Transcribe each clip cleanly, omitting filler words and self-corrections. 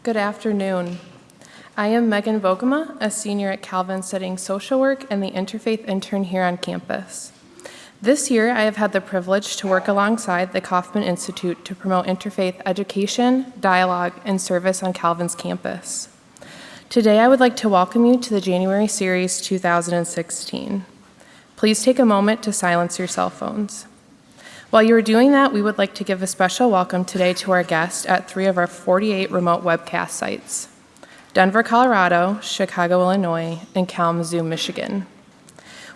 Good afternoon. I am Megan Vogema, a senior at Calvin studying social work and the Interfaith intern here on campus. This year, I have had the privilege to work alongside the Kauffman Institute to promote interfaith education, dialogue, and service on Calvin's campus. Today, I would like to welcome you to the January Series 2016. Please take a moment to silence your cell phones. While you are doing that, we would like to give a special welcome today to our guests at 3 of our 48 remote webcast sites: Denver, Colorado, Chicago, Illinois, and Kalamazoo, Michigan.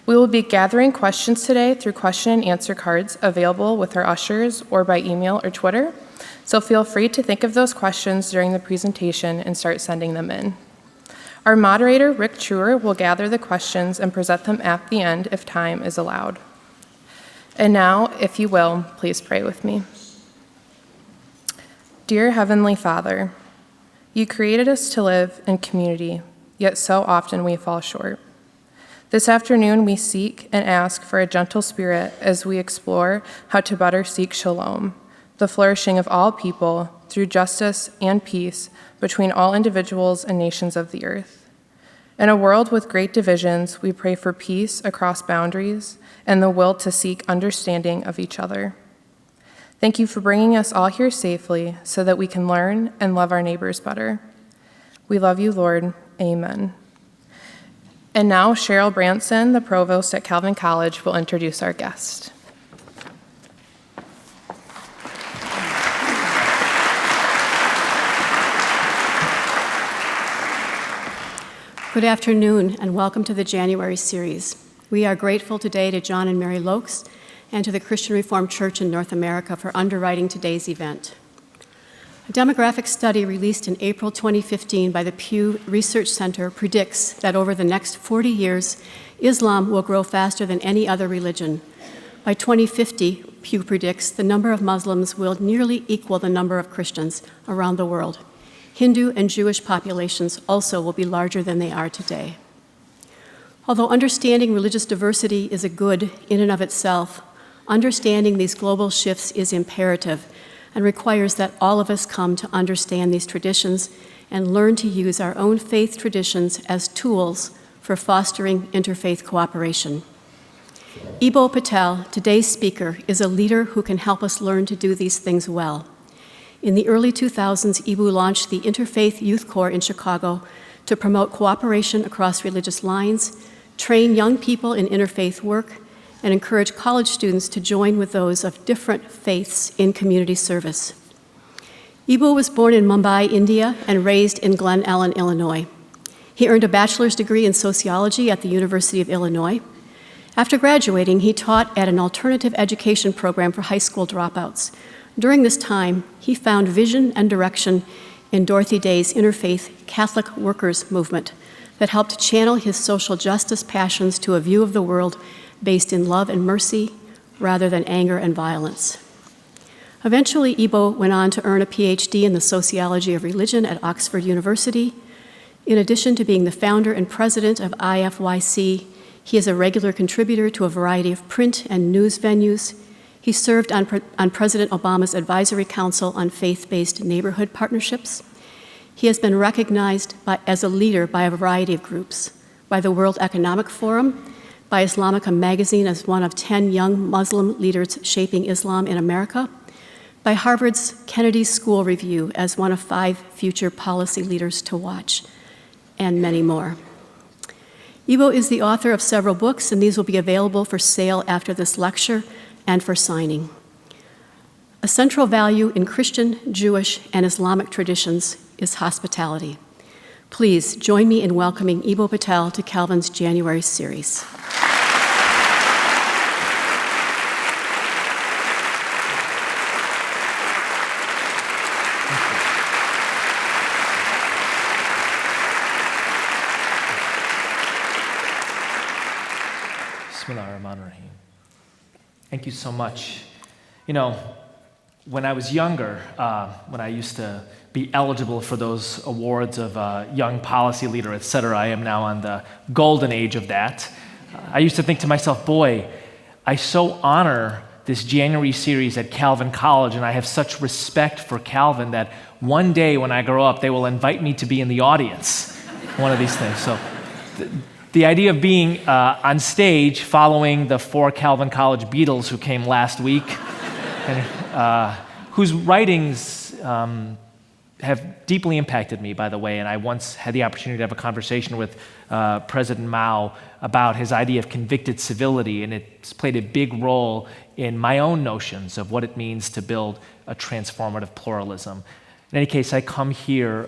We will be gathering questions today through question and answer cards available with our ushers or by email or Twitter, so feel free to think of those questions during the presentation and start sending them in. Our moderator, Rick Truer, will gather the questions and present them at the end if time is allowed. And now, if you will, please pray with me. Dear Heavenly Father, you created us to live in community, yet so often we fall short. This afternoon, we seek and ask for a gentle spirit as we explore how to better seek shalom, the flourishing of all people through justice and peace between all individuals and nations of the earth. In a world with great divisions, we pray for peace across boundaries and the will to seek understanding of each other. Thank you for bringing us all here safely so that we can learn and love our neighbors better. We love you, Lord. Amen. And now Cheryl Branson, the provost at Calvin College, will introduce our guest. Good afternoon, and welcome to the January series. We are grateful today to John and Mary Lokes and to the Christian Reformed Church in North America for underwriting today's event. A demographic study released in April 2015 by the Pew Research Center predicts that over the next 40 years, Islam will grow faster than any other religion. By 2050, Pew predicts the number of Muslims will nearly equal the number of Christians around the world. Hindu and Jewish populations also will be larger than they are today. Although understanding religious diversity is a good in and of itself, understanding these global shifts is imperative and requires that all of us come to understand these traditions and learn to use our own faith traditions as tools for fostering interfaith cooperation. Eboo Patel, today's speaker, is a leader who can help us learn to do these things well. In the early 2000s, Eboo launched the Interfaith Youth Core in Chicago to promote cooperation across religious lines, train young people in interfaith work, and encourage college students to join with those of different faiths in community service. Eboo was born in Mumbai, India, and raised in Glen Ellen, Illinois. He earned a bachelor's degree in sociology at the University of Illinois. After graduating, he taught at an alternative education program for high school dropouts. During this time, he found vision and direction in Dorothy Day's Interfaith Catholic Workers movement that helped channel his social justice passions to a view of the world based in love and mercy rather than anger and violence. Eventually, Eboo went on to earn a PhD in the sociology of religion at Oxford University. In addition to being the founder and president of IFYC, he is a regular contributor to a variety of print and news venues. He served on President Obama's Advisory Council on Faith-Based Neighborhood Partnerships. He has been recognized as a leader by a variety of groups, by the World Economic Forum, by Islamicum magazine as one of 10 young Muslim leaders shaping Islam in America, by Harvard's Kennedy School Review as one of 5 future policy leaders to watch, and many more. Eboo is the author of several books, and these will be available for sale after this lecture and for signing. A central value in Christian, Jewish, and Islamic traditions is hospitality. Please join me in welcoming Eboo Patel to Calvin's January series. Bismillahirrahmanirrahim. Thank you so much. You know, when I was younger, when I used to be eligible for those awards of young policy leader, et cetera, I am now on the golden age of that. I used to think to myself, boy, I so honor this January series at Calvin College, and I have such respect for Calvin that one day when I grow up, they will invite me to be in the audience, one of these things. So the idea of being on stage following the 4 Calvin College Beatles who came last week, and, whose writings have deeply impacted me, by the way, and I once had the opportunity to have a conversation with President Mao about his idea of convicted civility, and it's played a big role in my own notions of what it means to build a transformative pluralism. In any case, I come here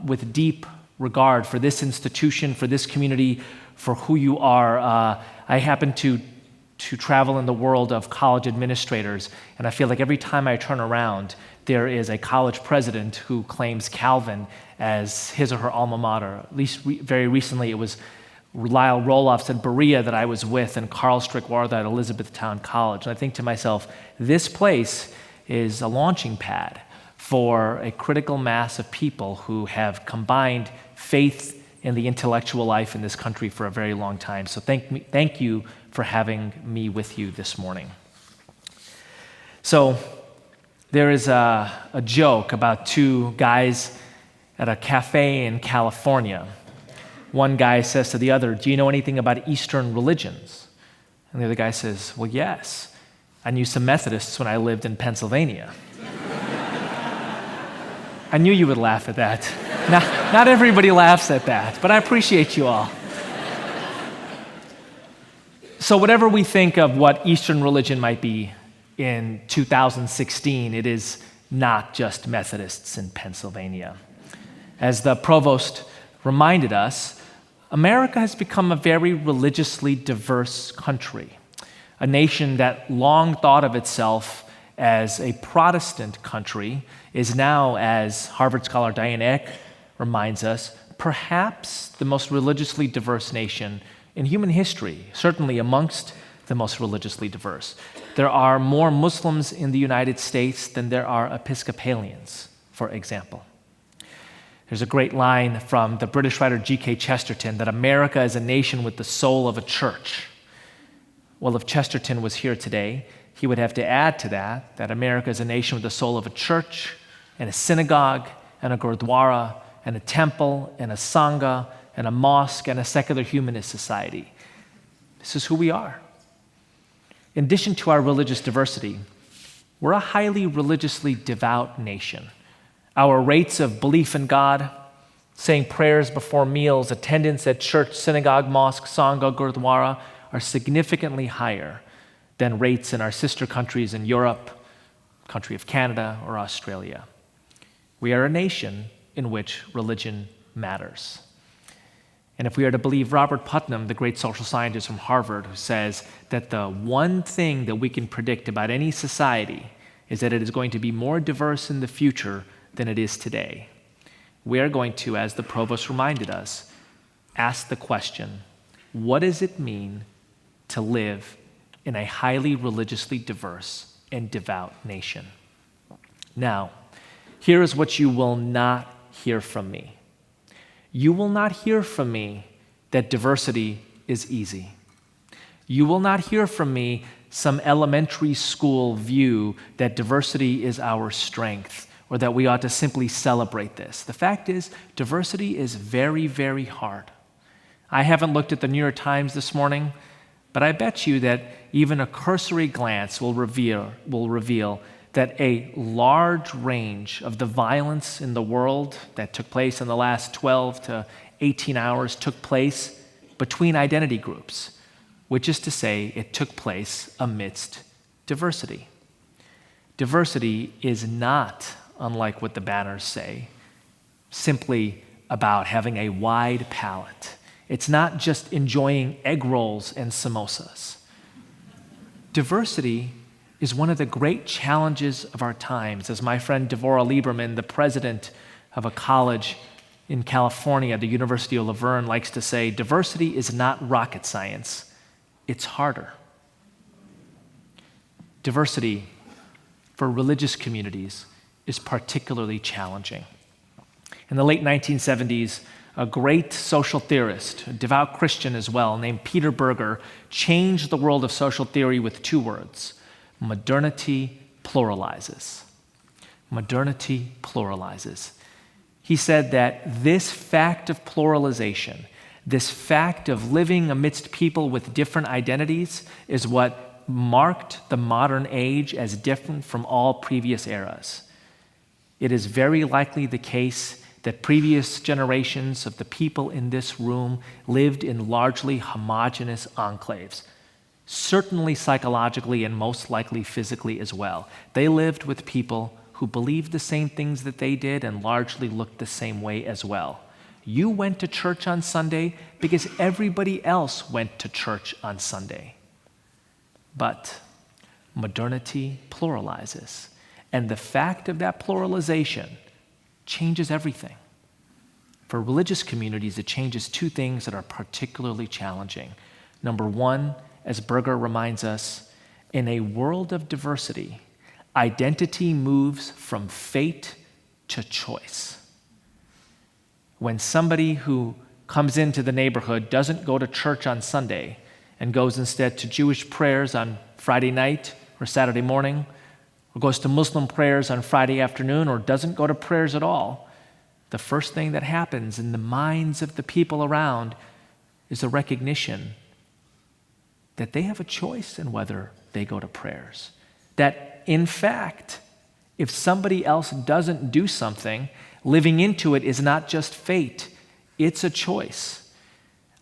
with deep regard for this institution, for this community, for who you are. I happen to travel in the world of college administrators, and I feel like every time I turn around, there is a college president who claims Calvin as his or her alma mater. At least very recently, it was Lyle Roloffs at Berea that I was with, and Carl Strickwartha at Elizabethtown College. And I think to myself, this place is a launching pad for a critical mass of people who have combined faith in the intellectual life in this country for a very long time. So thank you for having me with you this morning. So there is a joke about 2 guys at a cafe in California. One guy says to the other, "Do you know anything about Eastern religions?" And the other guy says, "Well, yes. I knew some Methodists when I lived in Pennsylvania." I knew you would laugh at that. Not everybody laughs at that, but I appreciate you all. So whatever we think of what Eastern religion might be in 2016, it is not just Methodists in Pennsylvania. As the provost reminded us, America has become a very religiously diverse country, a nation that long thought of itself as a Protestant country is now, as Harvard scholar Diane Eck reminds us, perhaps the most religiously diverse nation in human history, certainly amongst the most religiously diverse. There are more Muslims in the United States than there are Episcopalians, for example. There's a great line from the British writer G.K. Chesterton that America is a nation with the soul of a church. Well, if Chesterton was here today, he would have to add to that America is a nation with the soul of a church and a synagogue and a gurdwara and a temple and a sangha and a mosque and a secular humanist society. This is who we are. In addition to our religious diversity, we're a highly religiously devout nation. Our rates of belief in God, saying prayers before meals, attendance at church, synagogue, mosque, sangha, gurdwara are significantly higher than rates in our sister countries in Europe, country of Canada, or Australia. We are a nation in which religion matters. And if we are to believe Robert Putnam, the great social scientist from Harvard, who says that the one thing that we can predict about any society is that it is going to be more diverse in the future than it is today, we are going to, as the provost reminded us, ask the question, what does it mean to live in a highly religiously diverse and devout nation? Now, here is what you will not hear from me. You will not hear from me that diversity is easy. You will not hear from me some elementary school view that diversity is our strength or that we ought to simply celebrate this. The fact is, diversity is very, very hard. I haven't looked at the New York Times this morning, but I bet you that even a cursory glance will reveal that a large range of the violence in the world that took place in the last 12 to 18 hours took place between identity groups, which is to say it took place amidst diversity. Diversity is not, unlike what the banners say, simply about having a wide palette. It's not just enjoying egg rolls and samosas. Diversity is one of the great challenges of our times. As my friend Devorah Lieberman, the president of a college in California, the University of Laverne, likes to say, diversity is not rocket science, it's harder. Diversity for religious communities is particularly challenging. In the late 1970s, a great social theorist, a devout Christian as well, named Peter Berger, changed the world of social theory with 2 words: Modernity pluralizes. Modernity pluralizes. He said that this fact of pluralization, this fact of living amidst people with different identities, is what marked the modern age as different from all previous eras. It is very likely the case that previous generations of the people in this room lived in largely homogeneous enclaves, certainly psychologically and most likely physically as well. They lived with people who believed the same things that they did and largely looked the same way as well. You went to church on Sunday because everybody else went to church on Sunday. But modernity pluralizes, and the fact of that pluralization changes everything. For religious communities, it changes two things that are particularly challenging. Number one, as Berger reminds us, in a world of diversity, identity moves from fate to choice. When somebody who comes into the neighborhood doesn't go to church on Sunday and goes instead to Jewish prayers on Friday night or Saturday morning, or goes to Muslim prayers on Friday afternoon, or doesn't go to prayers at all, the first thing that happens in the minds of the people around is a recognition that they have a choice in whether they go to prayers. That, in fact, if somebody else doesn't do something, living into it is not just fate, it's a choice.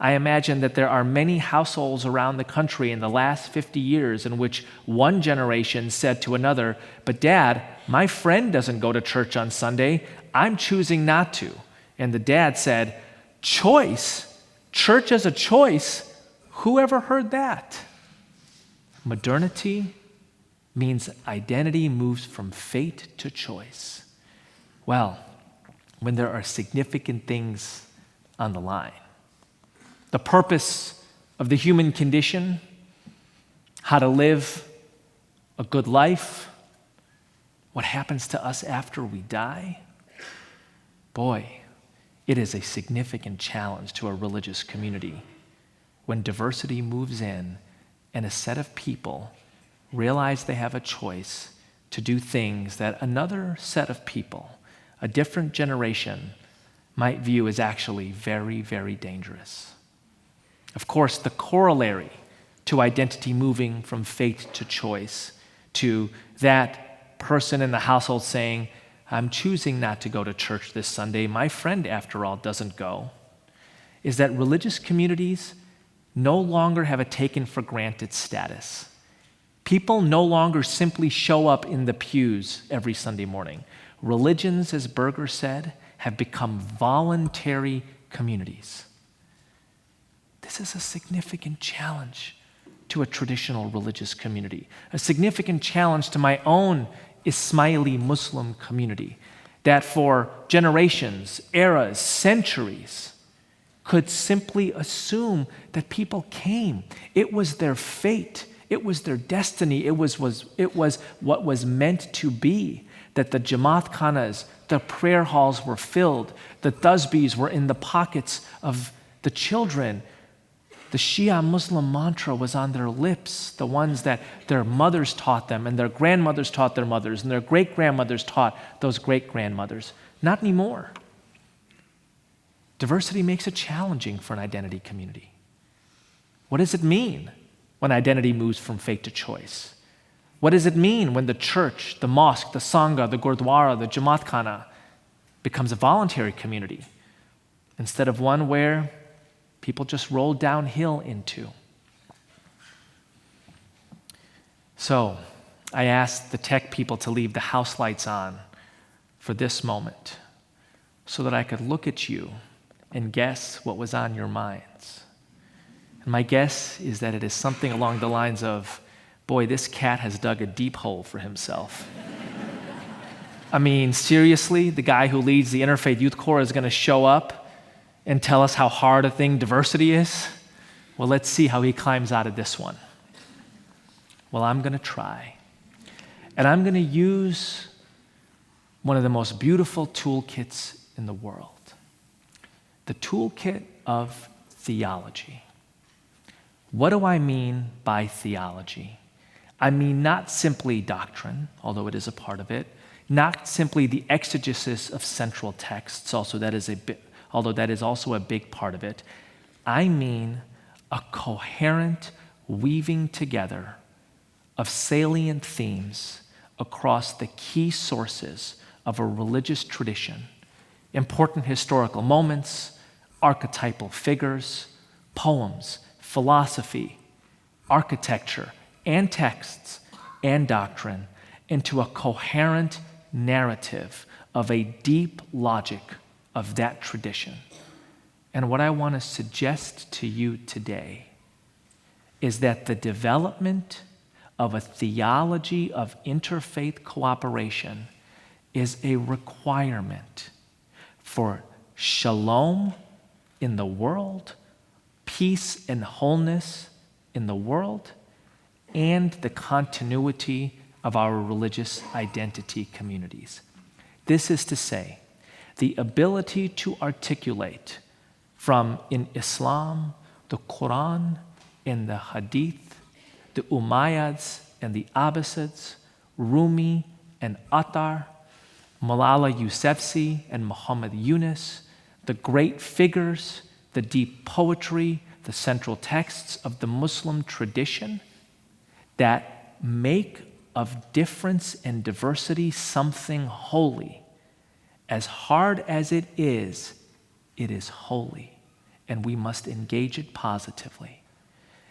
I imagine that there are many households around the country in the last 50 years in which one generation said to another, "But Dad, my friend doesn't go to church on Sunday. I'm choosing not to." And the dad said, "Choice? Church as a choice? Who ever heard that?" Modernity means identity moves from fate to choice. Well, when there are significant things on the line, the purpose of the human condition, how to live a good life, what happens to us after we die, boy, it is a significant challenge to a religious community when diversity moves in and a set of people realize they have a choice to do things that another set of people, a different generation, might view as actually very, very dangerous. Of course, the corollary to identity moving from fate to choice, to that person in the household saying, "I'm choosing not to go to church this Sunday, my friend, after all, doesn't go," is that religious communities no longer have a taken for granted status. People no longer simply show up in the pews every Sunday morning. Religions, as Berger said, have become voluntary communities. This is a significant challenge to a traditional religious community, a significant challenge to my own Ismaili Muslim community, that for generations, eras, centuries, could simply assume that people came. It was their fate. It was their destiny. It was what was meant to be, that the Jamaat khanas, the prayer halls were filled, the tasbihs were in the pockets of the children. The Shia Muslim mantra was on their lips, the ones that their mothers taught them, and their grandmothers taught their mothers, and their great-grandmothers taught those great-grandmothers. Not anymore. Diversity makes it challenging for an identity community. What does it mean when identity moves from fate to choice? What does it mean when the church, the mosque, the sangha, the gurdwara, the Jamaat khana becomes a voluntary community instead of one where people just roll downhill into? So I asked the tech people to leave the house lights on for this moment so that I could look at you and guess what was on your minds. And my guess is that it is something along the lines of, boy, this cat has dug a deep hole for himself. I mean, seriously, the guy who leads the Interfaith Youth Core is going to show up and tell us how hard a thing diversity is? Well, let's see how he climbs out of this one. Well, I'm going to try. And I'm going to use one of the most beautiful toolkits in the world, the toolkit of theology. What do I mean by theology? I mean not simply doctrine, although it is a part of it, not simply the exegesis of central texts, although that is also a big part of it. I mean a coherent weaving together of salient themes across the key sources of a religious tradition, important historical moments, archetypal figures, poems, philosophy, architecture, and texts and doctrine into a coherent narrative of a deep logic of that tradition. And what I want to suggest to you today is that the development of a theology of interfaith cooperation is a requirement for shalom in the world, peace and wholeness in the world, and the continuity of our religious identity communities. This is to say, the ability to articulate from in Islam, the Quran, and the Hadith, the Umayyads and the Abbasids, Rumi and Attar, Malala Yousafzai and Muhammad Yunus, the great figures, the deep poetry, the central texts of the Muslim tradition that make of difference and diversity something holy. As hard as it is holy, and we must engage it positively.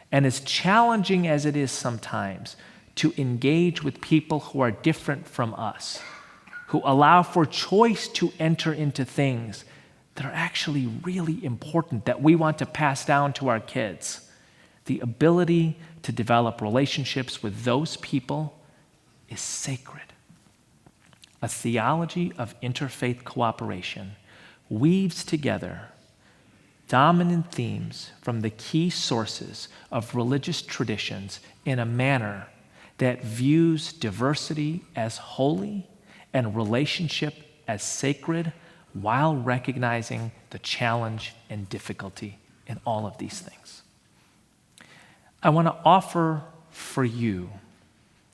And as challenging as it is sometimes to engage with people who are different from us, who allow for choice to enter into things that are actually really important that we want to pass down to our kids, the ability to develop relationships with those people is sacred. A theology of interfaith cooperation weaves together dominant themes from the key sources of religious traditions in a manner that views diversity as holy and relationship as sacred, while recognizing the challenge and difficulty in all of these things. I want to offer for you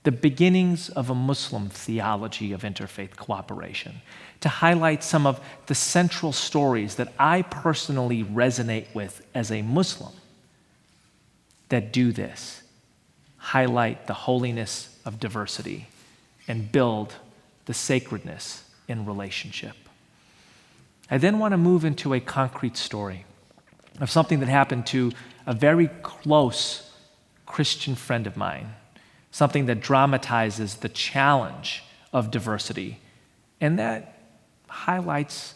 the beginnings of a Muslim theology of interfaith cooperation, to highlight some of the central stories that I personally resonate with as a Muslim that do this, highlight the holiness of diversity, and build the sacredness in relationship. I then want to move into a concrete story of something that happened to a very close Christian friend of mine, something that dramatizes the challenge of diversity, and that highlights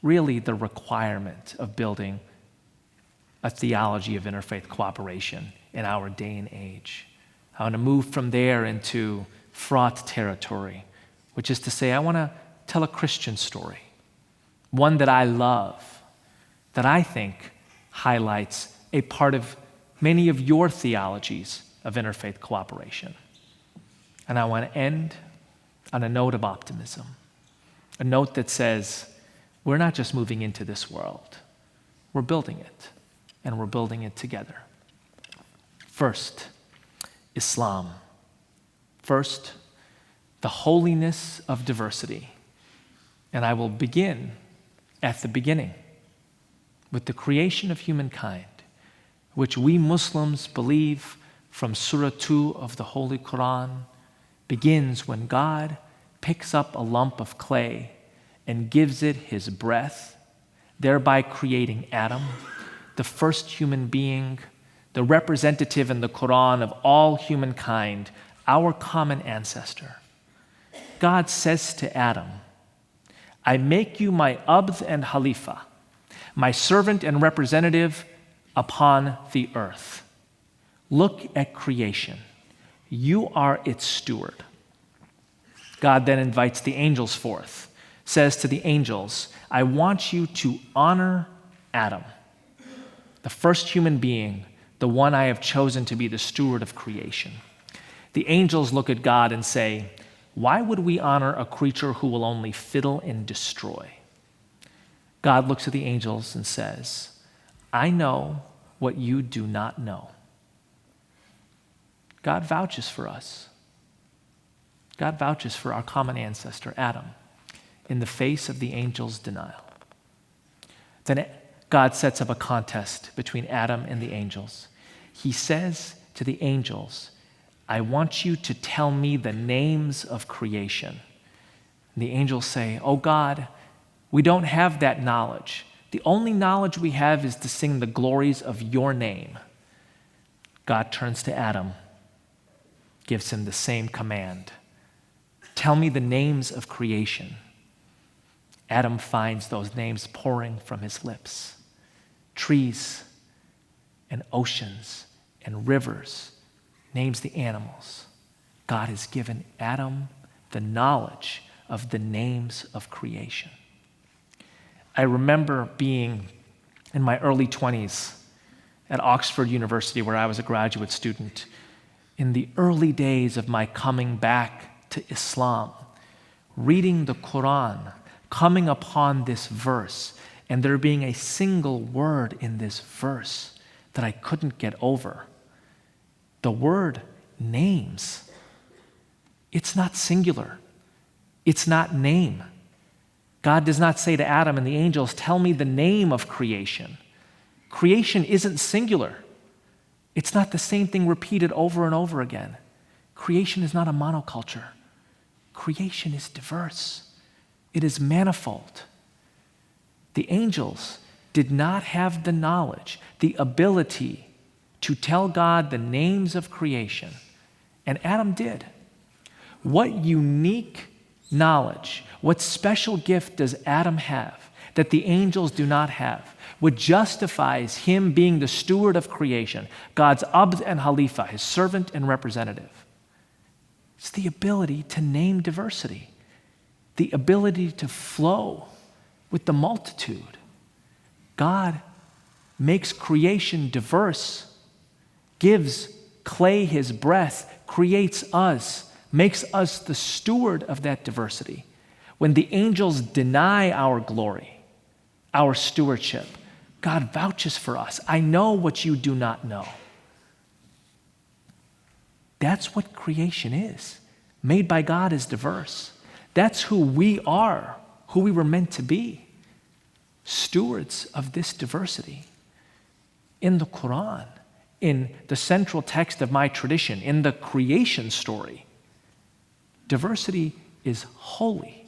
really the requirement of building a theology of interfaith cooperation in our day and age. I want to move from there into fraught territory, which is to say, I want to tell a Christian story, one that I love, that I think highlights a part of many of your theologies of interfaith cooperation. And I want to end on a note of optimism, a note that says, we're not just moving into this world, we're building it, and we're building it together. First, Islam. First, the holiness of diversity. And I will begin at the beginning with the creation of humankind, which we Muslims believe from Surah 2 of the Holy Quran begins when God picks up a lump of clay and gives it his breath, thereby creating Adam, the first human being, the representative in the Quran of all humankind, our common ancestor. God says to Adam, I make you my abd and Khalifa, my servant and representative upon the earth. Look at creation. You are its steward. God then invites the angels forth, says to the angels, I want you to honor Adam, the first human being, the one I have chosen to be the steward of creation. The angels look at God and say, why would we honor a creature who will only fiddle and destroy? God looks at the angels and says, I know what you do not know. God vouches for us. God vouches for our common ancestor, Adam, in the face of the angel's denial. Then God sets up a contest between Adam and the angels. He says to the angels, I want you to tell me the names of creation. And the angels say, oh God, we don't have that knowledge. The only knowledge we have is to sing the glories of your name. God turns to Adam, gives him the same command. Tell me the names of creation. Adam finds those names pouring from his lips. Trees and oceans and rivers, names the animals. God has given Adam the knowledge of the names of creation. I remember being in my early 20s at Oxford University, where I was a graduate student, in the early days of my coming back to Islam, reading the Quran, coming upon this verse, and there being a single word in this verse that I couldn't get over. The word names. It's not singular. It's not name. God does not say to Adam and the angels, tell me the name of creation. Creation isn't singular. It's not the same thing repeated over and over again. Creation is not a monoculture. Creation is diverse. It is manifold. The angels did not have the knowledge, the ability to tell God the names of creation, and Adam did. What unique knowledge, what special gift does Adam have that the angels do not have, which justifies him being the steward of creation, God's Abd and Khalifa, his servant and representative? It's the ability to name diversity, the ability to flow with the multitude. God makes creation diverse, gives clay his breath, creates us, makes us the steward of that diversity. When the angels deny our glory, our stewardship, God vouches for us. I know what you do not know. That's what creation is. Made by God is diverse. That's who we are, who we were meant to be. Stewards of this diversity. In the Quran, in the central text of my tradition, in the creation story, diversity is holy.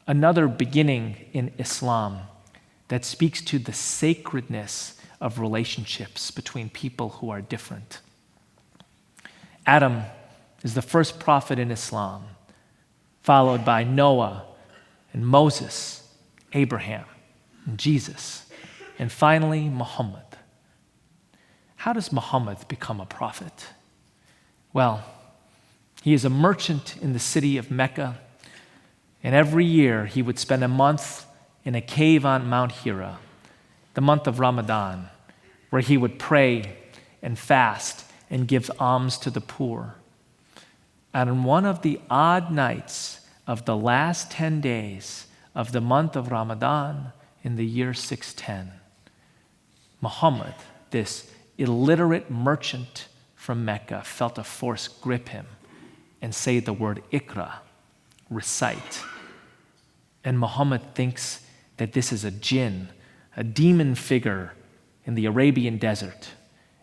Another beginning in Islam that speaks to the sacredness of relationships between people who are different. Adam is the first prophet in Islam, followed by Noah and Moses, Abraham, and Jesus, and finally Muhammad. How does Muhammad become a prophet? Well, he is a merchant in the city of Mecca, and every year he would spend a month in a cave on Mount Hira, the month of Ramadan, where he would pray and fast and give alms to the poor. And on one of the odd nights of the last 10 days of the month of Ramadan in the year 610, Muhammad, this illiterate merchant from Mecca, felt a force grip him and say the word Iqra, recite. And Muhammad thinks that this is a jinn, a demon figure in the Arabian desert.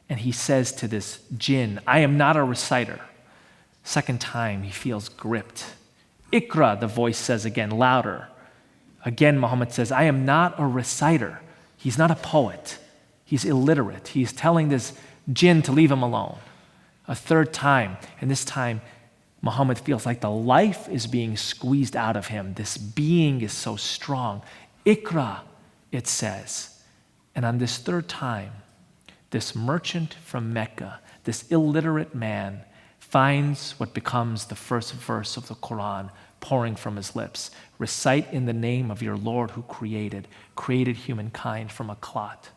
And he says to this jinn, I am not a reciter. Second time, he feels gripped. Iqra, the voice says again, louder. Again, Muhammad says, I am not a reciter. He's not a poet. He's illiterate. He's telling this jinn to leave him alone. A third time, and this time, Muhammad feels like the life is being squeezed out of him. This being is so strong. Iqra, it says. And on this third time, this merchant from Mecca, this illiterate man, finds what becomes the first verse of the Quran pouring from his lips. Recite in the name of your Lord who created humankind from a clot.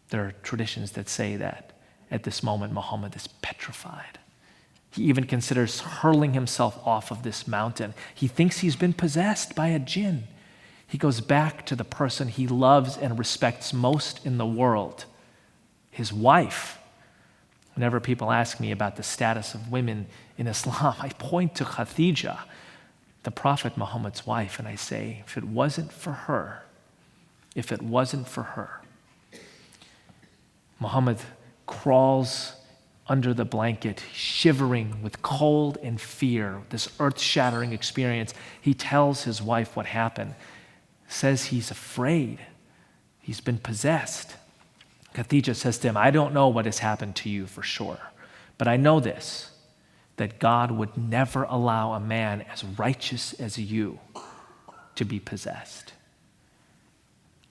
There are traditions that say that at this moment Muhammad is petrified. He even considers hurling himself off of this mountain. He thinks he's been possessed by a jinn. He goes back to the person he loves and respects most in the world, his wife. Whenever people ask me about the status of women in Islam, I point to Khadija, the Prophet Muhammad's wife, and I say, if it wasn't for her, Muhammad crawls under the blanket, shivering with cold and fear, this earth-shattering experience. He tells his wife what happened, says he's afraid, he's been possessed. Khadija says to him, I don't know what has happened to you for sure, but I know this, that God would never allow a man as righteous as you to be possessed.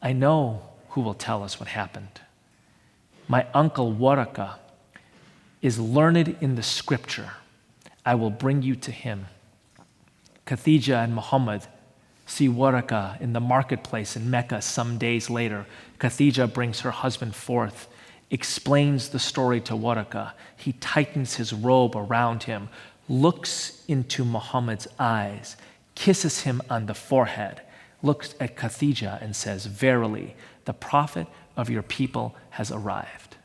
I know who will tell us what happened. My uncle Waraka is learned in the scripture. I will bring you to him. Khadija and Muhammad see Waraka in the marketplace in Mecca some days later. Khadija brings her husband forth, explains the story to Waraka. He tightens his robe around him, looks into Muhammad's eyes, kisses him on the forehead, looks at Khadija and says, verily, the prophet of your people has arrived.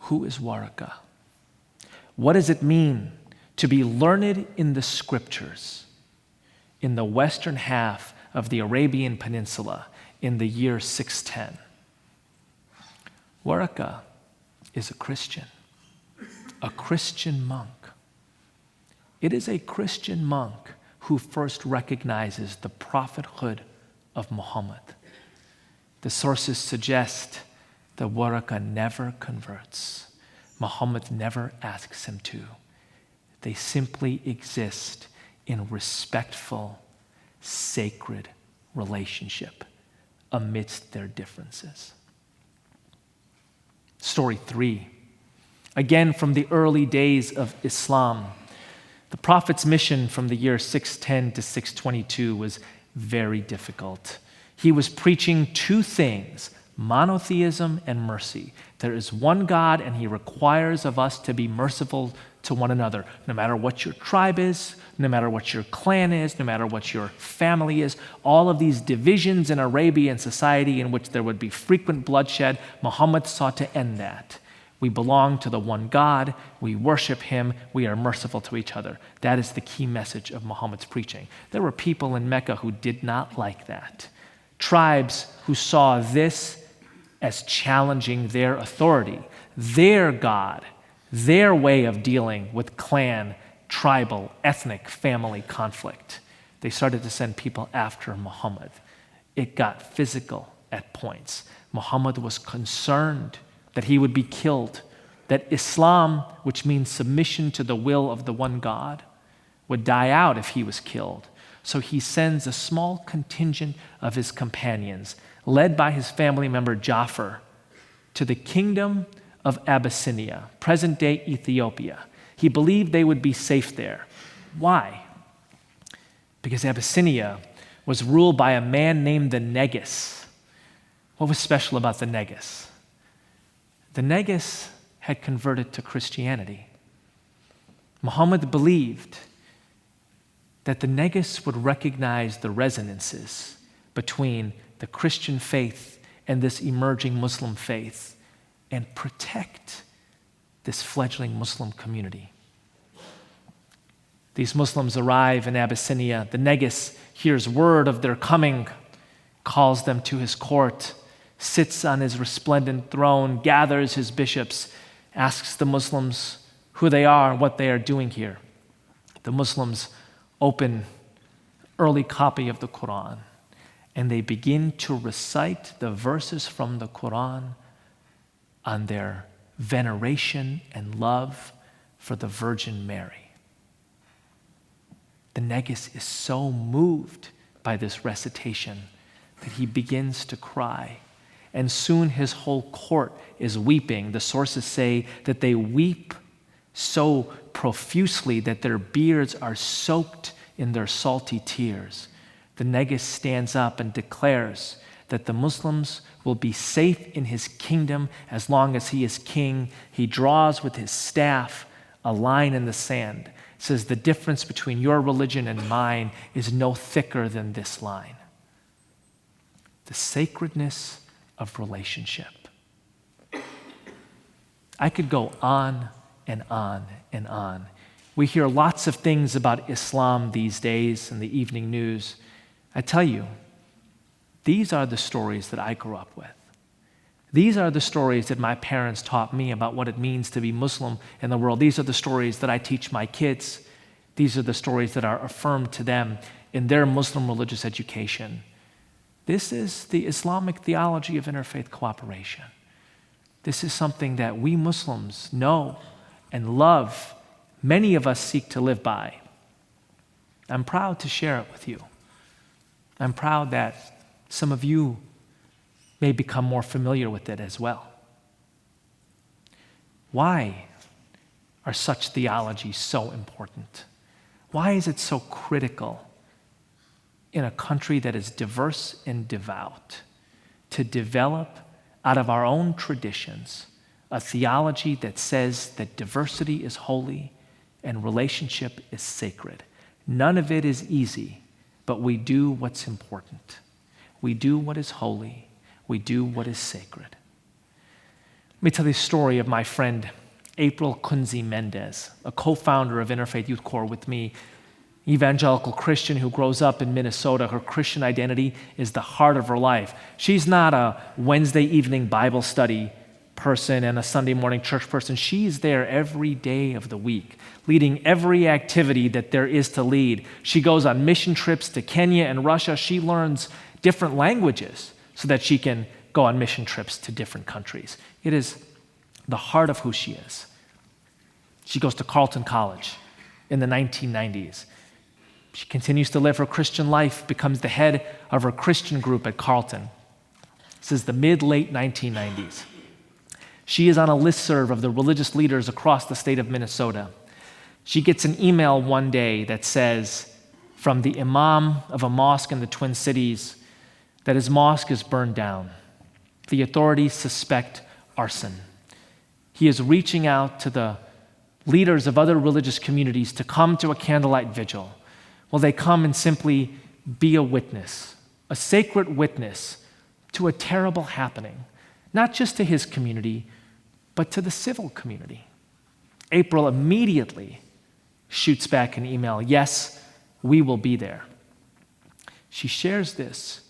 Who is Waraka? What does it mean to be learned in the scriptures in the western half of the Arabian Peninsula in the year 610? Waraka is a Christian monk. It is a Christian monk who first recognizes the prophethood of Muhammad. The sources suggest that Waraka never converts. Muhammad never asks him to. They simply exist in respectful, sacred relationship amidst their differences. Story 3, again from the early days of Islam. The Prophet's mission from the year 610 to 622 was very difficult. He was preaching two things, monotheism and mercy. There is one God, and he requires of us to be merciful to one another, no matter what your tribe is, no matter what your clan is, no matter what your family is. All of these divisions in Arabian society in which there would be frequent bloodshed, Muhammad sought to end that. We belong to the one God, we worship him, we are merciful to each other. That is the key message of Muhammad's preaching. There were people in Mecca who did not like that. Tribes who saw this as challenging their authority, their God, their way of dealing with clan, tribal, ethnic, family conflict. They started to send people after Muhammad. It got physical at points. Muhammad was concerned that he would be killed, that Islam, which means submission to the will of the one God, would die out if he was killed. So he sends a small contingent of his companions, led by his family member Ja'far, to the kingdom of Abyssinia, present-day Ethiopia. He believed they would be safe there. Why? Because Abyssinia was ruled by a man named the Negus. What was special about the Negus? The Negus had converted to Christianity. Muhammad believed that the Negus would recognize the resonances between the Christian faith and this emerging Muslim faith and protect this fledgling Muslim community. These Muslims arrive in Abyssinia. The Negus hears word of their coming, calls them to his court, sits on his resplendent throne, gathers his bishops, asks the Muslims who they are and what they are doing here. The Muslims open early copy of the Quran, and they begin to recite the verses from the Quran on their veneration and love for the Virgin Mary. The Negus is so moved by this recitation that he begins to cry. And soon his whole court is weeping. The sources say that they weep so profusely that their beards are soaked in their salty tears. The Negus stands up and declares that the Muslims will be safe in his kingdom as long as he is king. He draws with his staff a line in the sand. Says the difference between your religion and mine is no thicker than this line. The sacredness of relationship. I could go on and on and on. We hear lots of things about Islam these days in the evening news. I tell you, these are the stories that I grew up with. These are the stories that my parents taught me about what it means to be Muslim in the world. These are the stories that I teach my kids. These are the stories that are affirmed to them in their Muslim religious education. This is the Islamic theology of interfaith cooperation. This is something that we Muslims know and love. Many of us seek to live by. I'm proud to share it with you. I'm proud that some of you may become more familiar with it as well. Why are such theologies so important? Why is it so critical in a country that is diverse and devout to develop out of our own traditions a theology that says that diversity is holy and relationship is sacred? None of it is easy, but we do what's important. We do what is holy. We do what is sacred. Let me tell you the story of my friend April Kunze Mendez, a co-founder of Interfaith Youth Core with me, evangelical Christian who grows up in Minnesota. Her Christian identity is the heart of her life. She's not a Wednesday evening Bible study person and a Sunday morning church person. She's there every day of the week, leading every activity that there is to lead. She goes on mission trips to Kenya and Russia. She learns different languages so that she can go on mission trips to different countries. It is the heart of who she is. She goes to Carleton College in the 1990s. She continues to live her Christian life, becomes the head of her Christian group at Carleton. This is the mid-late 1990s. She is on a listserv of the religious leaders across the state of Minnesota. She gets an email one day that says, from the imam of a mosque in the Twin Cities, that his mosque is burned down. The authorities suspect arson. He is reaching out to the leaders of other religious communities to come to a candlelight vigil. Will they come and simply be a witness, a sacred witness to a terrible happening, not just to his community, but to the civil community? April immediately shoots back an email, yes, we will be there. She shares this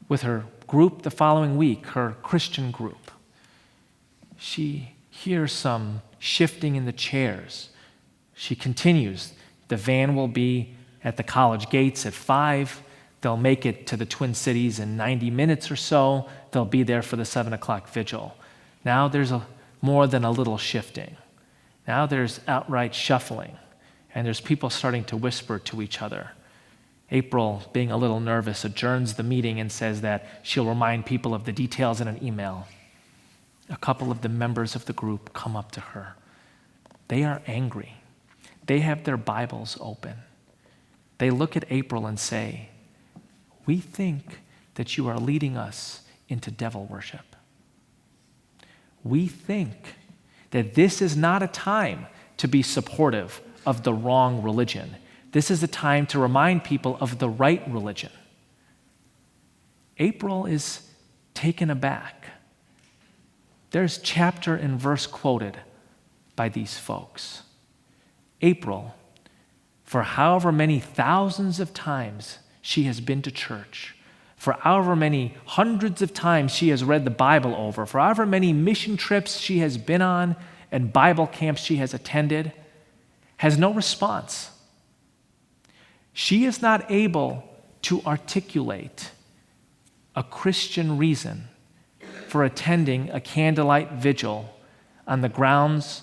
with her group the following week, her Christian group. She hears some shifting in the chairs. She continues, the van will be at the college gates at 5. They'll make it to the Twin Cities in 90 minutes or so. They'll be there for the 7 o'clock vigil. Now there's more than a little shifting. Now there's outright shuffling, and there's people starting to whisper to each other. April, being a little nervous, adjourns the meeting and says that she'll remind people of the details in an email. A couple of the members of the group come up to her. They are angry. They have their Bibles open. They look at April and say, we think that you are leading us into devil worship. We think that this is not a time to be supportive of the wrong religion. This is a time to remind people of the right religion. April is taken aback. There's chapter and verse quoted by these folks. April, for however many thousands of times she has been to church, for however many hundreds of times she has read the Bible over, for however many mission trips she has been on and Bible camps she has attended, has no response. She is not able to articulate a Christian reason for attending a candlelight vigil on the grounds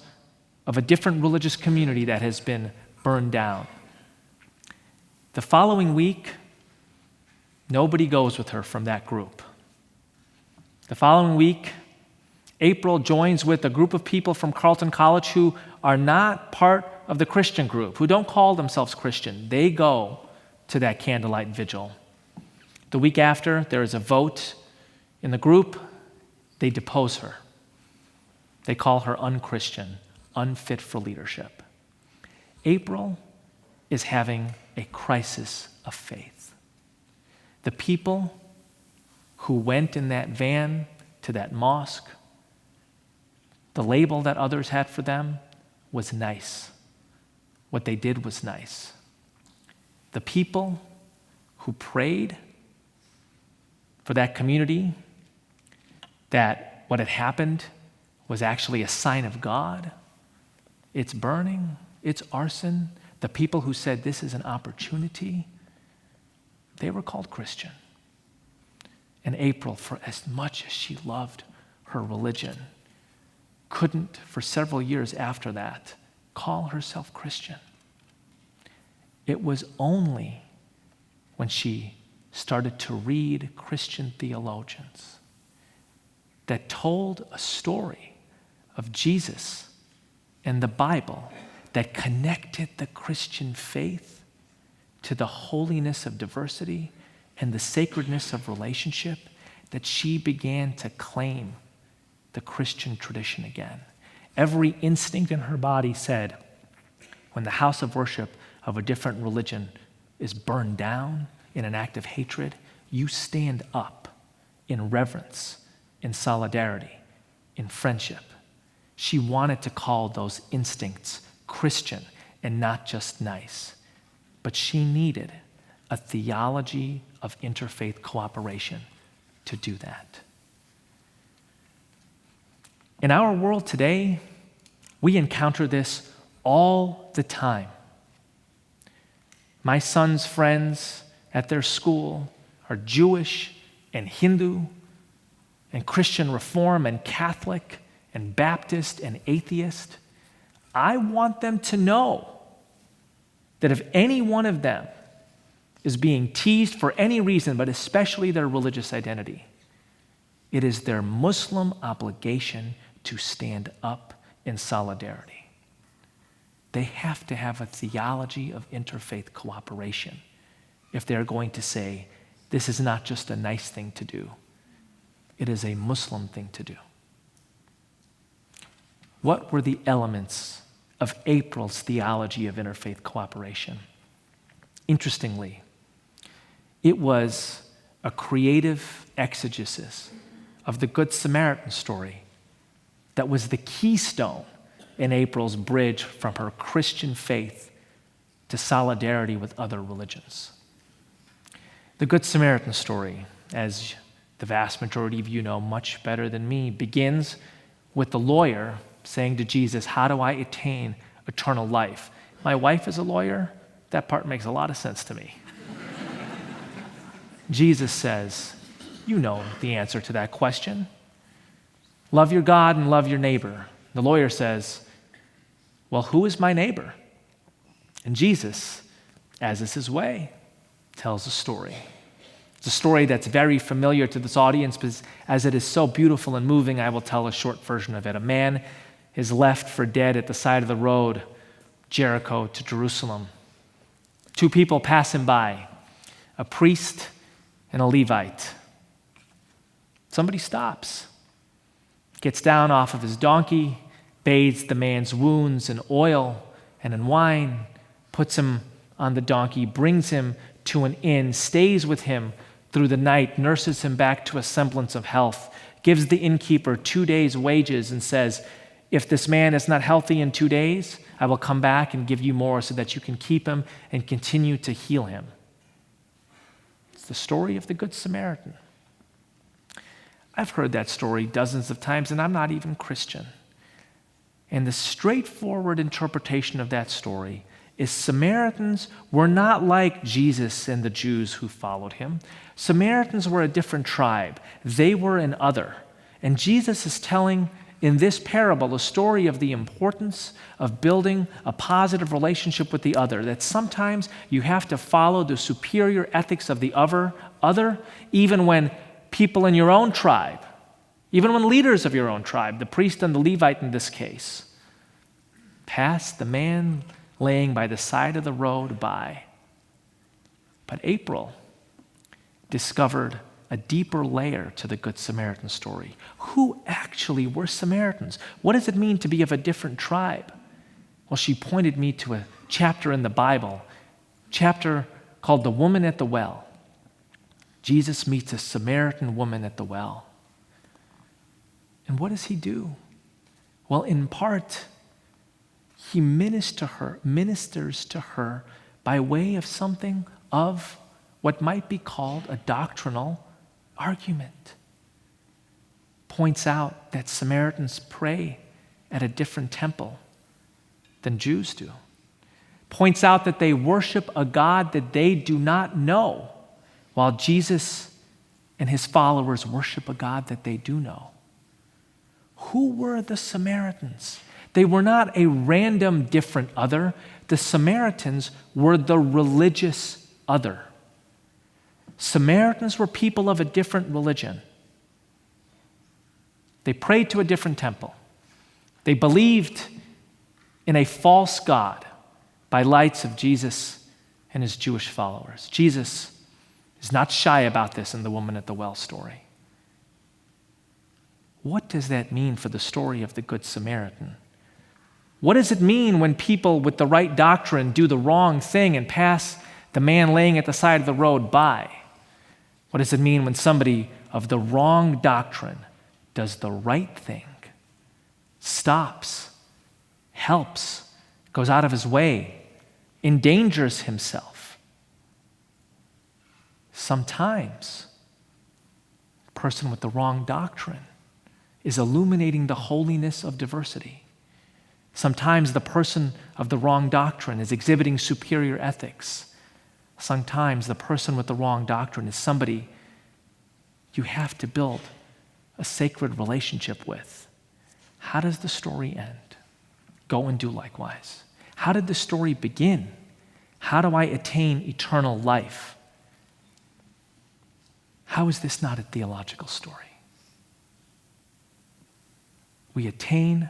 of a different religious community that has been burned down. The following week, nobody goes with her from that group. The following week, April joins with a group of people from Carleton College who are not part of the Christian group, who don't call themselves Christian. They go to that candlelight vigil. The week after, there is a vote in the group. They depose her. They call her unchristian, unfit for leadership. April is having a crisis of faith. The people who went in that van to that mosque, the label that others had for them was nice. What they did was nice. The people who prayed for that community, that what had happened was actually a sign of God, it's burning, it's arson. The people who said this is an opportunity, they were called Christian. And April, for as much as she loved her religion, couldn't, for several years after that, call herself Christian. It was only when she started to read Christian theologians that told a story of Jesus and the Bible that connected the Christian faith to the holiness of diversity and the sacredness of relationship, that she began to claim the Christian tradition again. Every instinct in her body said, when the house of worship of a different religion is burned down in an act of hatred, you stand up in reverence, in solidarity, in friendship. She wanted to call those instincts Christian and not just nice. But she needed a theology of interfaith cooperation to do that. In our world today, we encounter this all the time. My son's friends at their school are Jewish and Hindu and Christian Reform and Catholic and Baptist and atheist. I want them to know that if any one of them is being teased for any reason, but especially their religious identity, it is their Muslim obligation to stand up in solidarity. They have to have a theology of interfaith cooperation if they're going to say, this is not just a nice thing to do, it is a Muslim thing to do. What were the elements of April's theology of interfaith cooperation? Interestingly, it was a creative exegesis of the Good Samaritan story that was the keystone in April's bridge from her Christian faith to solidarity with other religions. The Good Samaritan story, as the vast majority of you know much better than me, begins with the lawyer saying to Jesus, how do I attain eternal life? My wife is a lawyer. That part makes a lot of sense to me. Jesus says, you know the answer to that question. Love your God and love your neighbor. The lawyer says, well, who is my neighbor? And Jesus, as is his way, tells a story. It's a story that's very familiar to this audience, because as it is so beautiful and moving, I will tell a short version of it. A man is left for dead at the side of the road, Jericho to Jerusalem. Two people pass him by, a priest and a Levite. Somebody stops, gets down off of his donkey, bathes the man's wounds in oil and in wine, puts him on the donkey, brings him to an inn, stays with him through the night, nurses him back to a semblance of health, gives the innkeeper 2 days' wages and says, if this man is not healthy in 2 days, I will come back and give you more so that you can keep him and continue to heal him. It's the story of the Good Samaritan. I've heard that story dozens of times, and I'm not even Christian. And the straightforward interpretation of that story is Samaritans were not like Jesus and the Jews who followed him. Samaritans were a different tribe. They were an other. And Jesus is telling in this parable a story of the importance of building a positive relationship with the other, that sometimes you have to follow the superior ethics of the other, even when people in your own tribe, even when leaders of your own tribe, the priest and the Levite in this case, pass the man laying by the side of the road by. But April discovered a deeper layer to the Good Samaritan story. Who actually were Samaritans? What does it mean to be of a different tribe? Well, she pointed me to a chapter in the Bible, chapter called The Woman at the Well. Jesus meets a Samaritan woman at the well. And what does he do? Well, in part, he ministers to her by way of something of what might be called a doctrinal argument. Points out that Samaritans pray at a different temple than Jews do. Points out that they worship a God that they do not know, while Jesus and his followers worship a God that they do know. Who were the Samaritans? They were not a random different other. The Samaritans were the religious other. Samaritans were people of a different religion. They prayed to a different temple. They believed in a false God by lights of Jesus and his Jewish followers. Jesus is not shy about this in the woman at the well story. What does that mean for the story of the Good Samaritan? What does it mean when people with the right doctrine do the wrong thing and pass the man laying at the side of the road by? What does it mean when somebody of the wrong doctrine does the right thing, stops, helps, goes out of his way, endangers himself? Sometimes a person with the wrong doctrine is illuminating the holiness of diversity. Sometimes the person of the wrong doctrine is exhibiting superior ethics. Sometimes the person with the wrong doctrine is somebody you have to build a sacred relationship with. How does the story end? Go and do likewise. How did the story begin? How do I attain eternal life? How is this not a theological story? We attain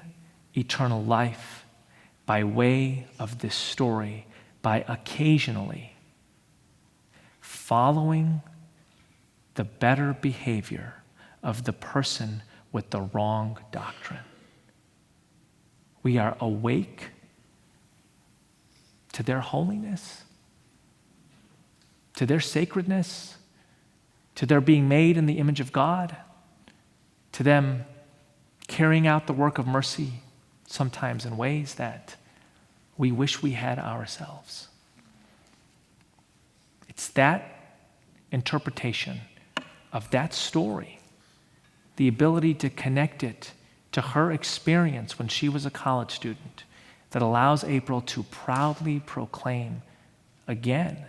eternal life by way of this story, by occasionally following the better behavior of the person with the wrong doctrine. We are awake to their holiness, to their sacredness, to their being made in the image of God, to them carrying out the work of mercy, sometimes in ways that we wish we had ourselves. It's that interpretation of that story, the ability to connect it to her experience when she was a college student, that allows April to proudly proclaim again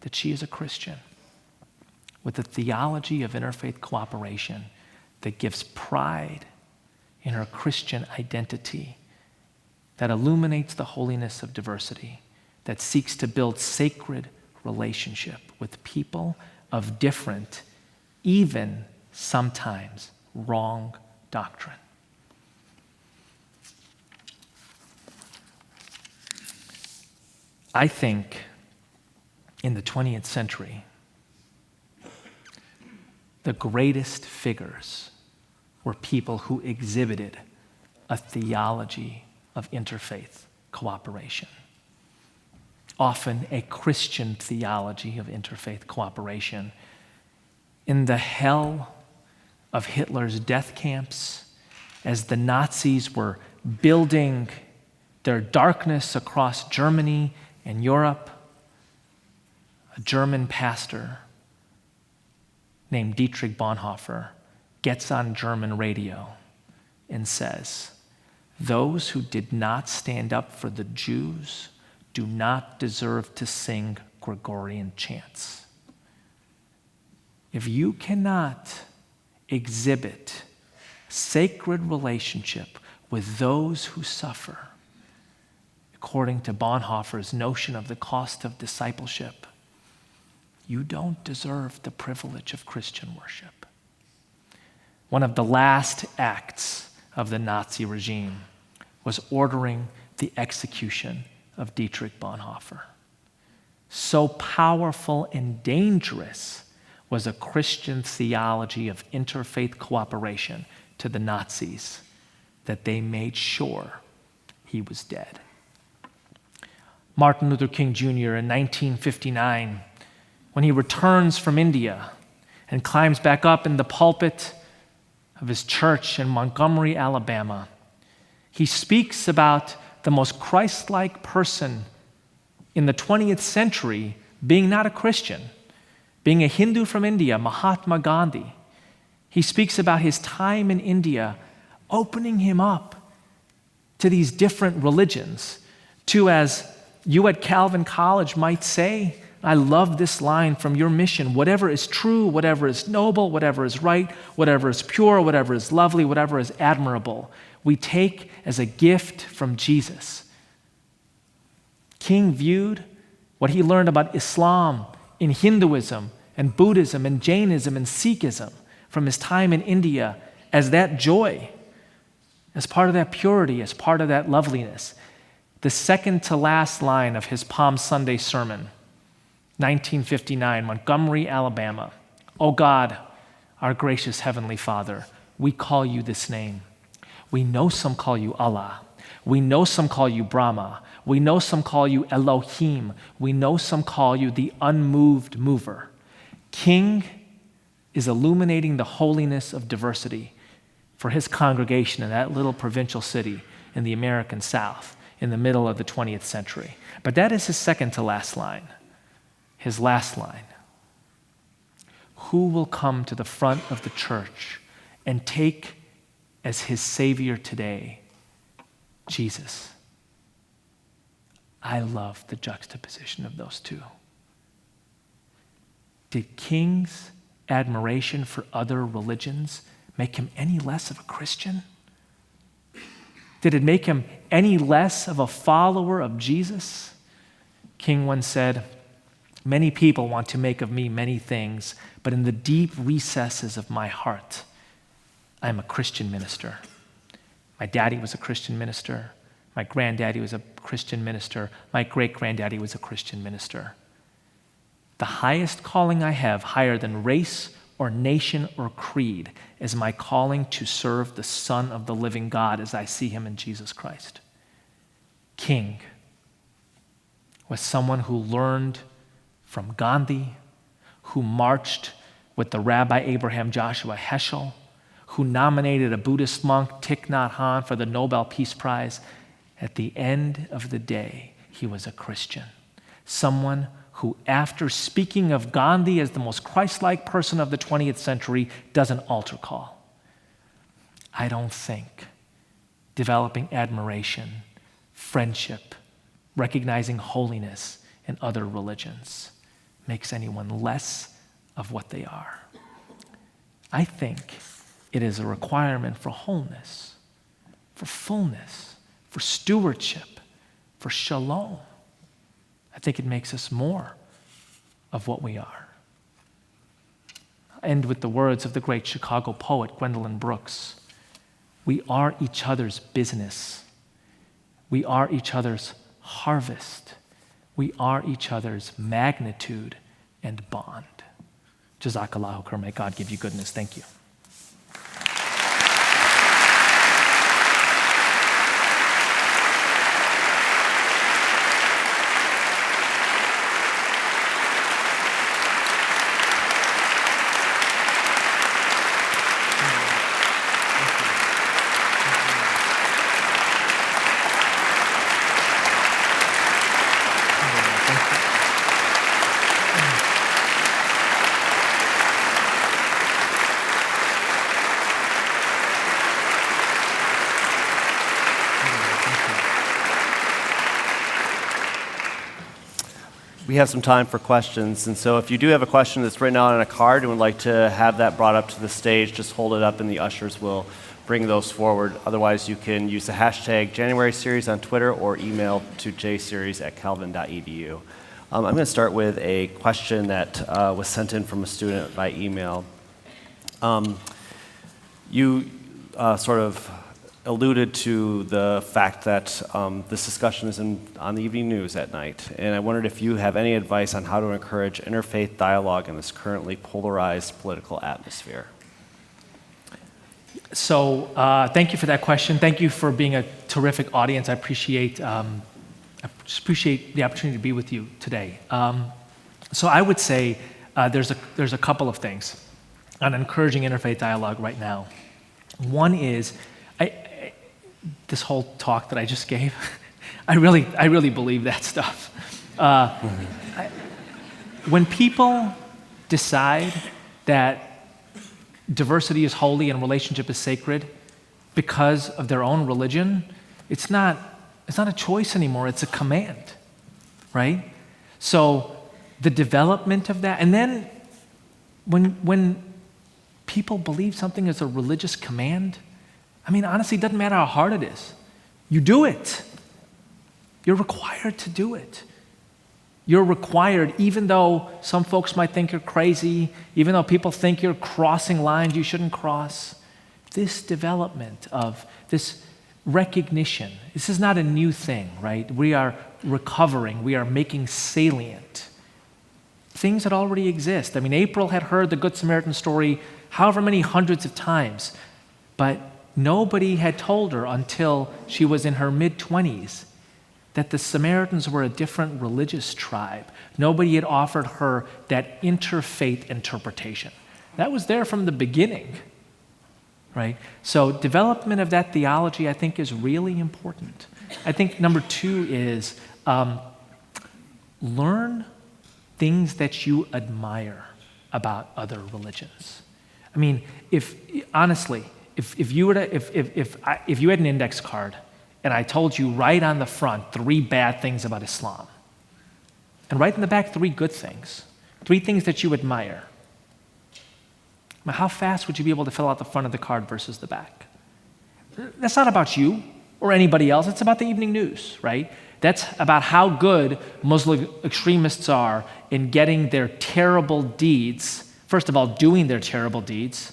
that she is a Christian with a theology of interfaith cooperation that gives pride in her Christian identity, that illuminates the holiness of diversity, that seeks to build sacred relationship with people of different, even sometimes wrong doctrine. I think in the 20th century, the greatest figures were people who exhibited a theology of interfaith cooperation, often a Christian theology of interfaith cooperation. In the hell of Hitler's death camps, as the Nazis were building their darkness across Germany and Europe, a German pastor named Dietrich Bonhoeffer gets on German radio and says, "Those who did not stand up for the Jews do not deserve to sing Gregorian chants." If you cannot exhibit sacred relationship with those who suffer, according to Bonhoeffer's notion of the cost of discipleship, you don't deserve the privilege of Christian worship. One of the last acts of the Nazi regime was ordering the execution of Dietrich Bonhoeffer. So powerful and dangerous was a Christian theology of interfaith cooperation to the Nazis that they made sure he was dead. Martin Luther King Jr. in 1959, when he returns from India and climbs back up in the pulpit of his church in Montgomery, Alabama, He speaks about the most Christ-like person in the 20th century being not a Christian, being a Hindu from India, Mahatma Gandhi. He speaks about his time in India, opening him up to these different religions, to, as you at Calvin College might say, I love this line from your mission: whatever is true, whatever is noble, whatever is right, whatever is pure, whatever is lovely, whatever is admirable, we take as a gift from Jesus. King viewed what he learned about Islam, in Hinduism, and Buddhism, and Jainism, and Sikhism from his time in India as that joy, as part of that purity, as part of that loveliness. The second to last line of his Palm Sunday sermon, 1959, Montgomery, Alabama. "O God, our gracious Heavenly Father, we call you this name. We know some call you Allah. We know some call you Brahma. We know some call you Elohim. We know some call you the unmoved mover." King is illuminating the holiness of diversity for his congregation in that little provincial city in the American South in the middle of the 20th century. But that is his second to last line. His last line: who will come to the front of the church and take as his Savior today Jesus? I love the juxtaposition of those two. Did King's admiration for other religions make him any less of a Christian? Did it make him any less of a follower of Jesus? King once said, "Many people want to make of me many things, but in the deep recesses of my heart, I am a Christian minister." My daddy was a Christian minister. My granddaddy was a Christian minister. My great-granddaddy was a Christian minister. The highest calling I have, higher than race or nation or creed, is my calling to serve the Son of the living God as I see him in Jesus Christ. King was someone who learned from Gandhi, who marched with the Rabbi Abraham Joshua Heschel, who nominated a Buddhist monk, Thich Nhat Hanh, for the Nobel Peace Prize. At the end of the day, he was a Christian. Someone who, after speaking of Gandhi as the most Christ-like person of the 20th century, does an altar call. I don't think developing admiration, friendship, recognizing holiness in other religions makes anyone less of what they are. I think it is a requirement for wholeness, for fullness, for stewardship, for shalom. I think it makes us more of what we are. I'll end with the words of the great Chicago poet Gwendolyn Brooks. We are each other's business. We are each other's harvest. We are each other's magnitude and bond. Jazakallahu khair. May God give you goodness. Thank you. We have some time for questions, and so if you do have a question that's written out on a card and would like to have that brought up to the stage, just hold it up and the ushers will bring those forward. Otherwise, you can use the hashtag January Series on Twitter or email to jseries@calvin.edu. I'm going to start with a question that was sent in from a student by email. You sort of alluded to the fact that this discussion is on the evening news at night, and I wondered if you have any advice on how to encourage interfaith dialogue in this currently polarized political atmosphere. So thank you for that question. Thank you for being a terrific audience. I appreciate the opportunity to be with you today. So I would say there's a couple of things on encouraging interfaith dialogue right now. One is this whole talk that I just gave, I really believe that stuff. When people decide that diversity is holy and relationship is sacred because of their own religion, it's not a choice anymore, it's a command, right? So the development of that, and then when people believe something is a religious command, I mean, honestly, it doesn't matter how hard it is. You do it. You're required to do it. You're required, even though some folks might think you're crazy, even though people think you're crossing lines you shouldn't cross, this development of this recognition, this is not a new thing, right? We are recovering, we are making salient things that already exist. I mean, April had heard the Good Samaritan story however many hundreds of times, but nobody had told her until she was in her mid-20s that the Samaritans were a different religious tribe. Nobody had offered her that interfaith interpretation. That was there from the beginning, right? So development of that theology, I think, is really important. I think number 2 is learn things that you admire about other religions. I mean, if you had an index card and I told you right on the front 3 bad things about Islam, and right in the back 3 good things, 3 things that you admire, now, how fast would you be able to fill out the front of the card versus the back? That's not about you or anybody else. It's about the evening news, right? That's about how good Muslim extremists are in getting their terrible deeds, first of all, doing their terrible deeds,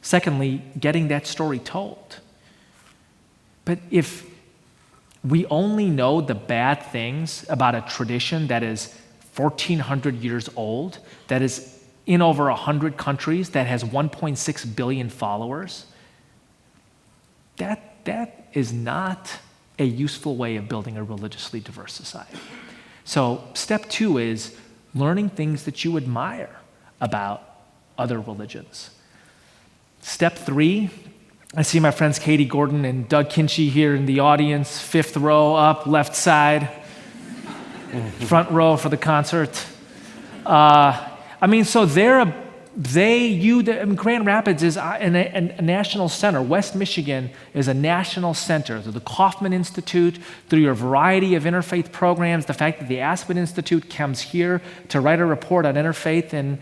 secondly, getting that story told. But if we only know the bad things about a tradition that is 1,400 years old, that is in over 100 countries, that has 1.6 billion followers, that is not a useful way of building a religiously diverse society. So step 2 is learning things that you admire about other religions. Step 3, I see my friends Katie Gordon and Doug Kinchy here in the audience, 5th row up, left side, front row for the concert. So Grand Rapids is a national center. West Michigan is a national center. Through the Kaufman Institute, through your variety of interfaith programs, the fact that the Aspen Institute comes here to write a report on interfaith in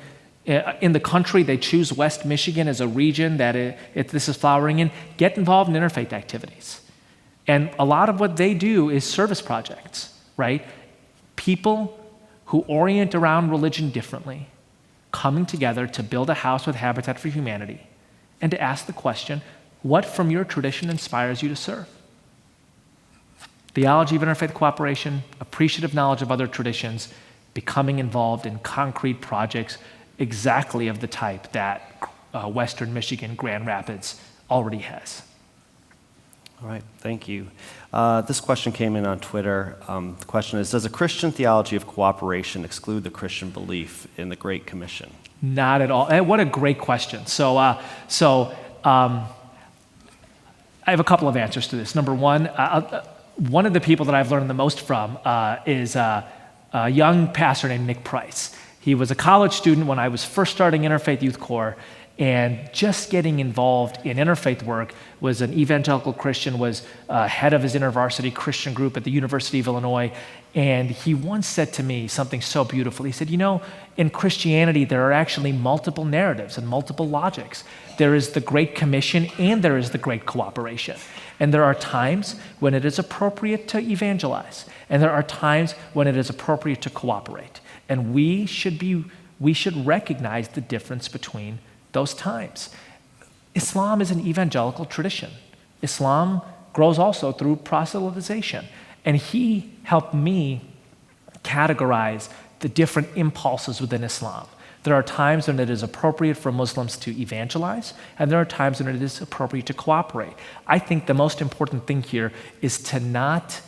the country, they choose West Michigan as a region that this is flowering in. Get involved in interfaith activities. And a lot of what they do is service projects, right? People who orient around religion differently, coming together to build a house with Habitat for Humanity and to ask the question, what from your tradition inspires you to serve? Theology of interfaith cooperation, appreciative knowledge of other traditions, becoming involved in concrete projects exactly of the type that Western Michigan, Grand Rapids already has. All right, thank you. This question came in on Twitter. The question is, does a Christian theology of cooperation exclude the Christian belief in the Great Commission? Not at all. What a great question. So I have a couple of answers to this. Number 1, one of the people that I've learned the most from is a young pastor named Nick Price. He was a college student when I was first starting Interfaith Youth Core, and just getting involved in interfaith work, was an evangelical Christian, was head of his InterVarsity Christian group at the University of Illinois, and he once said to me something so beautiful. He said, in Christianity, there are actually multiple narratives and multiple logics. There is the Great Commission and there is the Great Cooperation. And there are times when it is appropriate to evangelize, and there are times when it is appropriate to cooperate. And we should recognize the difference between those times. Islam is an evangelical tradition. Islam grows also through proselytization. And he helped me categorize the different impulses within Islam. There are times when it is appropriate for Muslims to evangelize, and there are times when it is appropriate to cooperate. I think the most important thing here is to not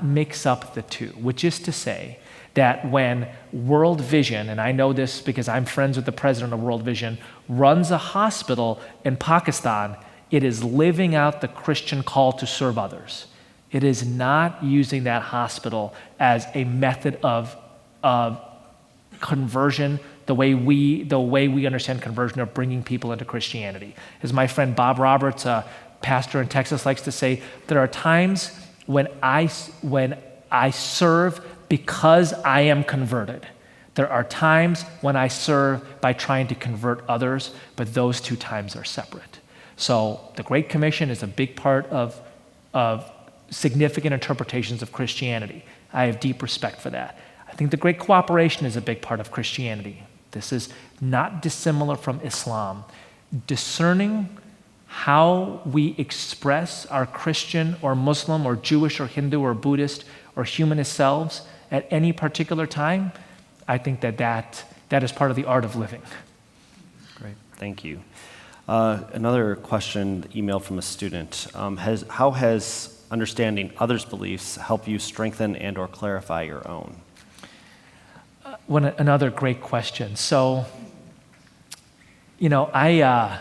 mix up the two, which is to say that when World Vision, and I know this because I'm friends with the president of World Vision, runs a hospital in Pakistan, It is living out the Christian call to serve others. It is not using that hospital as a method of conversion, the way we understand conversion, of bringing people into Christianity. As my friend Bob Roberts, a pastor in Texas, likes to say, there are times when I serve because I am converted. There are times when I serve by trying to convert others, but those two times are separate. So the Great Commission is a big part of significant interpretations of Christianity. I have deep respect for that. I think the Great Cooperation is a big part of Christianity. This is not dissimilar from Islam. Discerning how we express our Christian or Muslim or Jewish or Hindu or Buddhist or humanist selves at any particular time, I think that is part of the art of living. Great, thank you. Another question, email from a student. How has understanding others' beliefs help you strengthen and or clarify your own? Another great question. So, as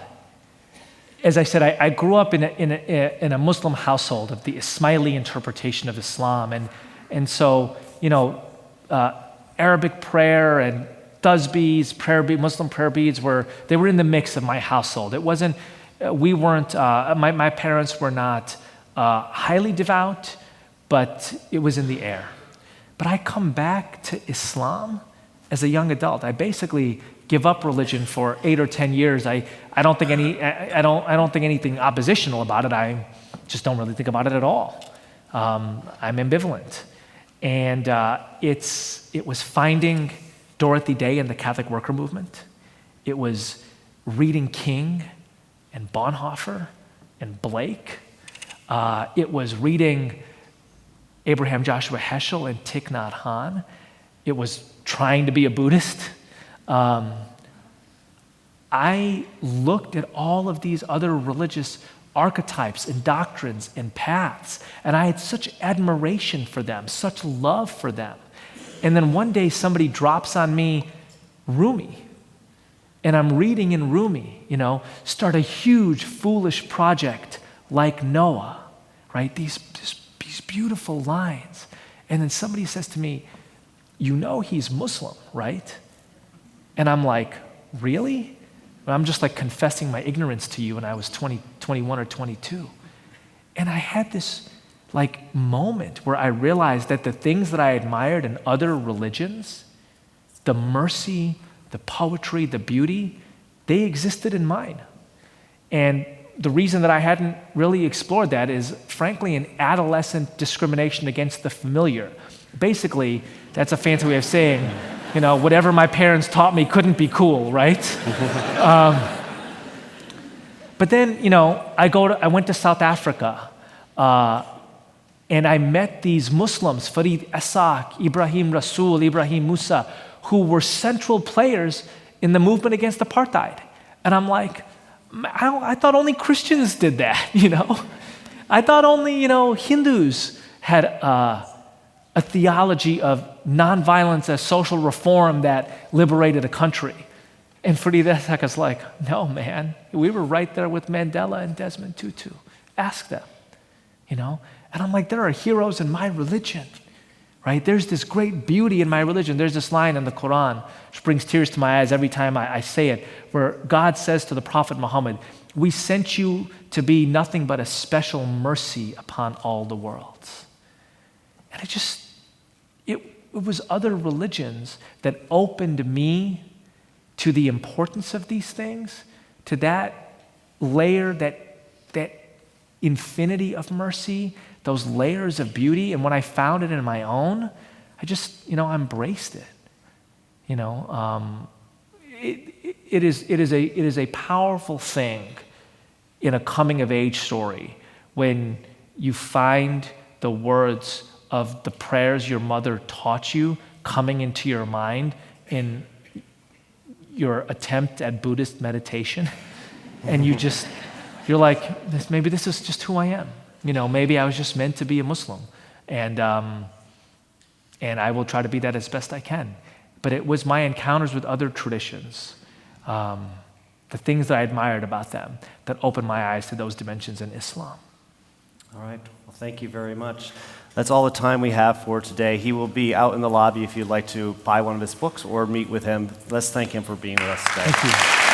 I said, I grew up in a Muslim household of the Ismaili interpretation of Islam, and so Arabic prayer and tasbihs, Muslim prayer beads were in the mix of my household. It wasn't. My parents were not highly devout, but it was in the air. But I come back to Islam as a young adult. I basically give up religion for 8 or 10 years. I don't think anything oppositional about it. I just don't really think about it at all. I'm ambivalent, and it was finding Dorothy Day and the Catholic Worker Movement. It was reading King and Bonhoeffer and Blake. It was reading Abraham Joshua Heschel and Thich Nhat Hanh. It was trying to be a Buddhist. I looked at all of these other religious archetypes and doctrines and paths, and I had such admiration for them, such love for them. And then one day somebody drops on me Rumi, and I'm reading in Rumi, start a huge, foolish project like Noah, right? These beautiful lines. And then somebody says to me, he's Muslim, right? And I'm like, really? I'm just like confessing my ignorance to you when I was 20, 21 or 22. And I had this like moment where I realized that the things that I admired in other religions, the mercy, the poetry, the beauty, they existed in mine. And the reason that I hadn't really explored that is, frankly, an adolescent discrimination against the familiar. Basically, that's a fancy way of saying, whatever my parents taught me couldn't be cool, right? But then, I went to South Africa, and I met these Muslims, Farid Esak, Ibrahim Rasul, Ibrahim Musa, who were central players in the movement against apartheid. And I'm like, I thought only Christians did that, I thought only, Hindus had a theology of nonviolence as social reform that liberated a country. And Farid Esak is like, no, man, we were right there with Mandela and Desmond Tutu. Ask them, And I'm like, there are heroes in my religion, right? There's this great beauty in my religion. There's this line in the Quran, which brings tears to my eyes every time I say it, where God says to the Prophet Muhammad, we sent you to be nothing but a special mercy upon all the worlds. And it was other religions that opened me to the importance of these things, to that layer, that infinity of mercy, those layers of beauty. And when I found it in my own, I just, embraced it. It is a powerful thing in a coming of age story when you find the words of the prayers your mother taught you coming into your mind in your attempt at Buddhist meditation, and you're like, maybe this is just who I am. Maybe I was just meant to be a Muslim, and I will try to be that as best I can. But it was my encounters with other traditions the things that I admired about them that opened my eyes to those dimensions in Islam. All right. Well, thank you very much. That's all the time we have for today. He will be out in the lobby if you'd like to buy one of his books or meet with him. Let's thank him for being with us today. Thank you.